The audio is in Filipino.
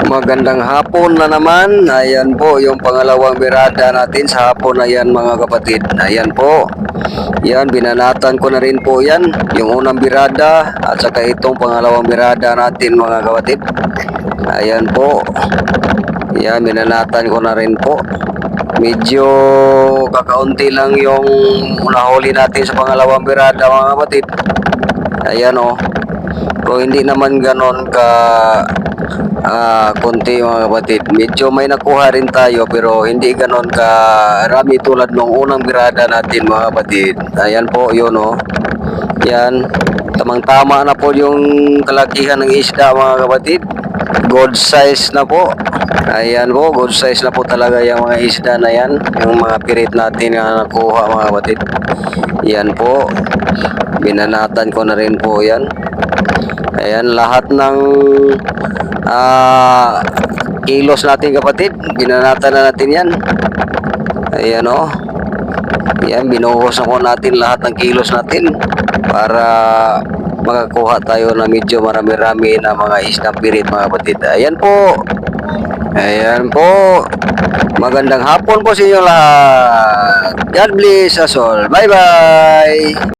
Magandang hapon na naman. Ayan po yung pangalawang birada natin sa hapon na yan mga kapatid. Ayan po. Yan, binanatan ko na rin po yan. Yung unang birada at saka itong pangalawang birada natin mga kapatid. Ayan po. Yan, binanatan ko na rin po. Medyo kakaunti lang yung nahuli natin sa pangalawang birada mga kapatid. Ayan o. Pero hindi naman ganon ka konti mga kapatid. Medyo may nakuha rin tayo pero hindi ganon ka rami tulad nung unang birada natin mga kapatid. Ayan po yun o. Yan. Tamang tama na po yung kalakihan ng isda mga kapatid. Good size na po. Ayan po, good size na po talaga yung mga isda na yan. Yung mga pirit natin na nakuha mga kapatid. Yan po. Binanatan ko na rin po yan. Ayan, lahat ng kilos natin kapatid. Binanatan na natin yan. Ayan o. Yan, binuhos na ko natin lahat ng kilos natin para makakuha tayo na medyo marami-rami na mga isdang pirit mga kapatid. Ayan po. Ayan po. Magandang hapon po sa inyo lahat. God bless us all. Bye-bye.